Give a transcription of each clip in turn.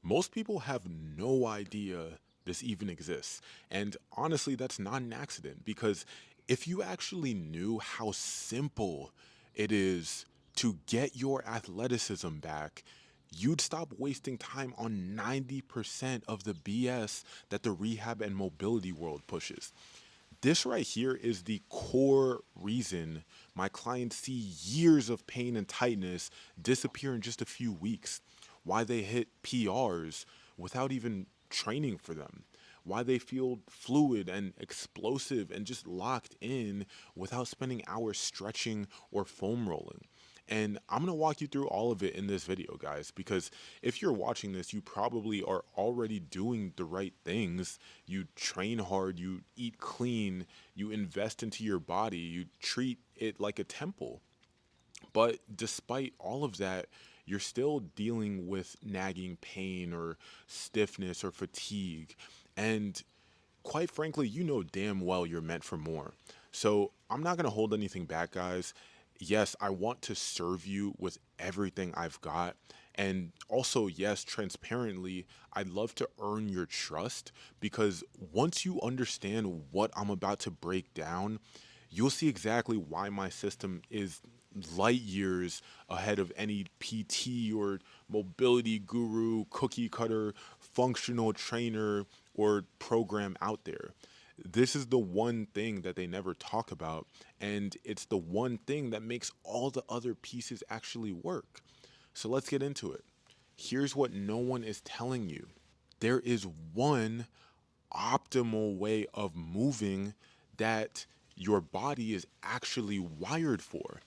Most people have no idea this even exists. And honestly, that's not an accident because if you actually knew how simple it is to get your athleticism back, you'd stop wasting time on 90% of the BS that the rehab and mobility world pushes. This right here is the core reason my clients see years of pain and tightness disappear in just a few weeks. Why they hit PRs without even training for them. Why they feel fluid and explosive and just locked in without spending hours stretching or foam rolling. And I'm going to walk you through all of it in this video, guys, because if you're watching this, you probably are already doing the right things. You train hard, you eat clean, you invest into your body, you treat it like a temple. But despite all of that, you're still dealing with nagging pain or stiffness or fatigue. And quite frankly, you know damn well you're meant for more. So I'm not going to hold anything back, guys. Yes, I want to serve you with everything I've got. And also, yes, transparently, I'd love to earn your trust because once you understand what I'm about to break down, you'll see exactly why my system is light years ahead of any PT or mobility guru, cookie cutter, functional trainer, or program out there. This is the one thing that they never talk about, and it's the one thing that makes all the other pieces actually work. So let's get into it. Here's what no one is telling you: there is one optimal way of moving that your body is actually wired for.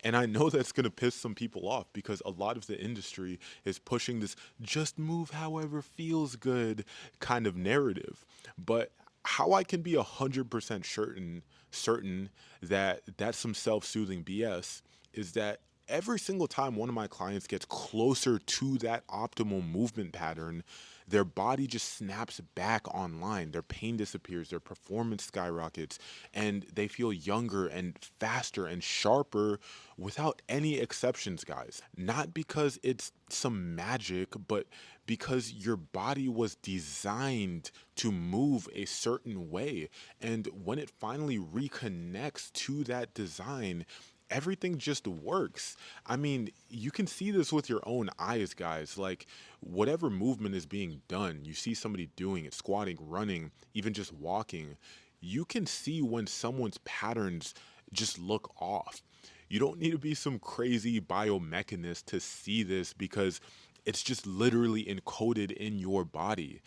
And I know that's going to piss some people off because a lot of the industry is pushing this just move however feels good kind of narrative. But how I can be 100% certain that that's some self-soothing BS is that every single time one of my clients gets closer to that optimal movement pattern, their body just snaps back online. Their pain disappears, their performance skyrockets, and they feel younger and faster and sharper without any exceptions, guys. Not because it's some magic, but because your body was designed to move a certain way. And when it finally reconnects to that design, everything just works. I mean, you can see this with your own eyes, guys. Like, whatever movement is being done, you see somebody doing it, squatting, running, even just walking. You can see when someone's patterns just look off. You don't need to be some crazy biomechanist to see this because it's just literally encoded in your body.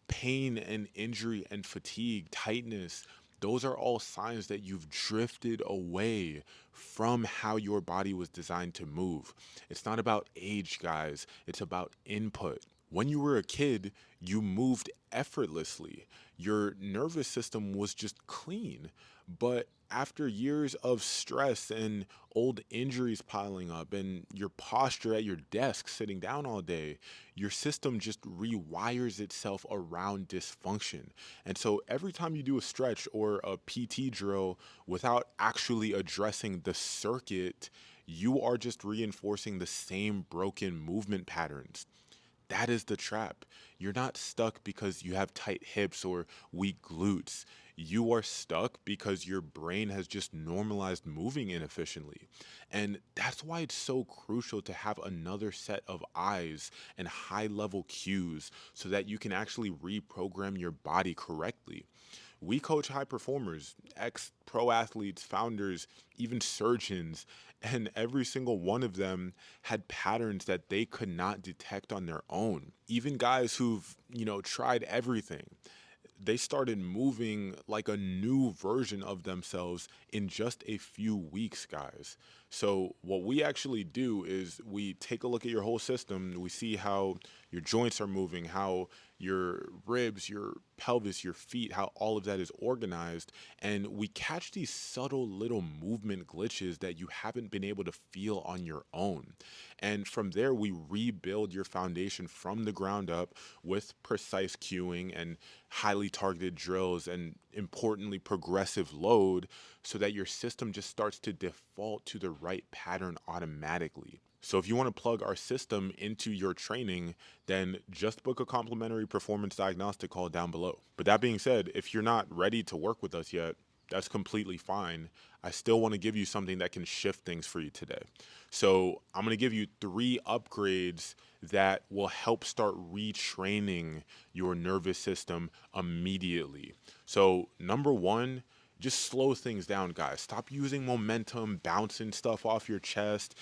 Pain and injury and fatigue, tightness, those are all signs that you've drifted away from how your body was designed to move. It's not about age, guys, it's about input. When you were a kid, you moved effortlessly. Your nervous system was just clean. But after years of stress and old injuries piling up and your posture at your desk sitting down all day, your system just rewires itself around dysfunction. And so every time you do a stretch or a PT drill without actually addressing the circuit, you are just reinforcing the same broken movement patterns. That is the trap. You're not stuck because you have tight hips or weak glutes. You are stuck because your brain has just normalized moving inefficiently. And that's why it's so crucial to have another set of eyes and high level cues so that you can actually reprogram your body correctly. We coach high performers, ex pro athletes, founders, even surgeons, and every single one of them had patterns that they could not detect on their own. Even guys who've, tried everything, they started moving like a new version of themselves in just a few weeks, guys. So, what we actually do is we take a look at your whole system. We see how your joints are moving, how your ribs, your pelvis, your feet, how all of that is organized. And we catch these subtle little movement glitches that you haven't been able to feel on your own. And from there, we rebuild your foundation from the ground up with precise cueing and highly targeted drills and importantly progressive load so that your system just starts to default to the right pattern automatically. So if you want to plug our system into your training, then just book a complimentary performance diagnostic call down below. But that being said, if you're not ready to work with us yet, that's completely fine. I still want to give you something that can shift things for you today. So I'm going to give you 3 upgrades that will help start retraining your nervous system immediately. So number one, just slow things down, guys. Stop using momentum, bouncing stuff off your chest.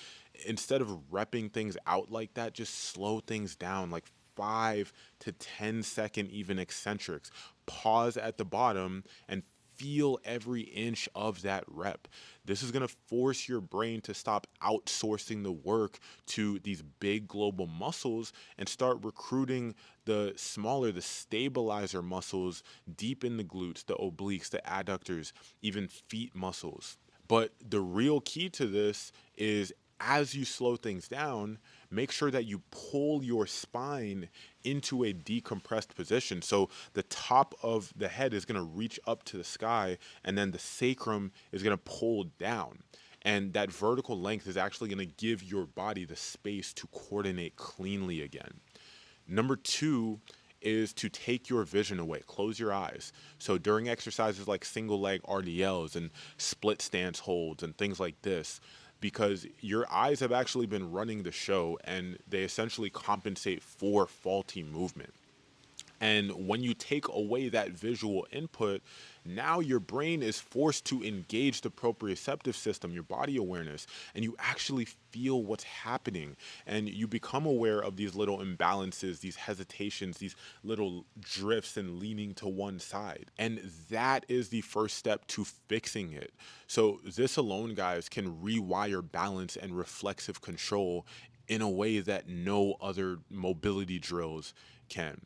Instead of repping things out like that, just slow things down, like 5 to 10 second even eccentrics. Pause at the bottom and feel every inch of that rep. This is going to force your brain to stop outsourcing the work to these big global muscles and start recruiting the stabilizer muscles deep in the glutes, the obliques, the adductors, even feet muscles. But the real key to this is, as you slow things down, make sure that you pull your spine into a decompressed position. So the top of the head is going to reach up to the sky, and then the sacrum is going to pull down. And that vertical length is actually going to give your body the space to coordinate cleanly again. Number two is to take your vision away. Close your eyes. So during exercises like single leg RDLs and split stance holds and things like this, because your eyes have actually been running the show and they essentially compensate for faulty movement. And when you take away that visual input, now your brain is forced to engage the proprioceptive system, your body awareness, and you actually feel what's happening. And you become aware of these little imbalances, these hesitations, these little drifts and leaning to one side. And that is the first step to fixing it. So, this alone, guys, can rewire balance and reflexive control in a way that no other mobility drills can.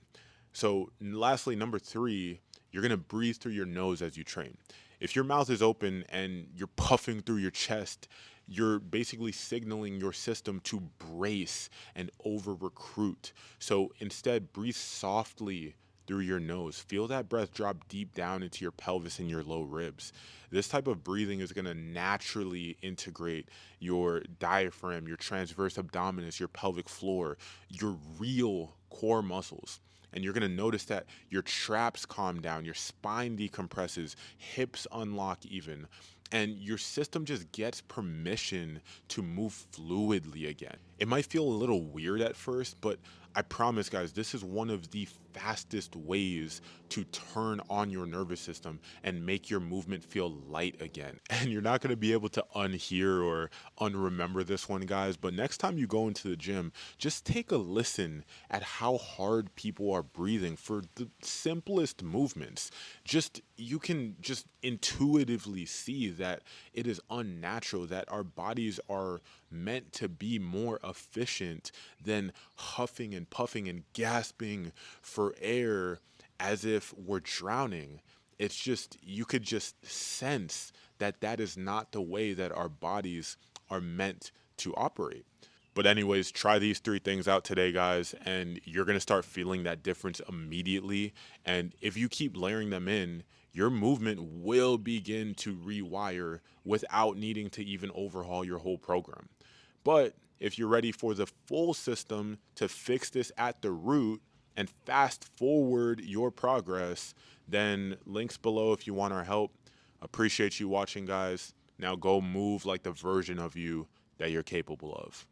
So, lastly, number three, you're going to breathe through your nose as you train. If your mouth is open and you're puffing through your chest, you're basically signaling your system to brace and over recruit. So instead, breathe softly through your nose. Feel that breath drop deep down into your pelvis and your low ribs. This type of breathing is going to naturally integrate your diaphragm, your transverse abdominis, your pelvic floor, your real core muscles. And you're going to notice that your traps calm down, your spine decompresses, hips unlock even, and your system just gets permission to move fluidly again. It might feel a little weird at first, but I promise, guys, this is one of the fastest ways to turn on your nervous system and make your movement feel light again. And you're not going to be able to unhear or unremember this one, guys, but next time you go into the gym, just take a listen at how hard people are breathing for the simplest movements. Just you can just intuitively see that it is unnatural, that our bodies are meant to be more efficient than huffing and puffing and gasping for air as if we're drowning. It's just, you could just sense that that is not the way that our bodies are meant to operate. But anyways, try these 3 things out today, guys, and you're going to start feeling that difference immediately. And if you keep layering them in, your movement will begin to rewire without needing to even overhaul your whole program. But if you're ready for the full system to fix this at the root and fast forward your progress, then links below if you want our help. Appreciate you watching, guys. Now go move like the version of you that you're capable of.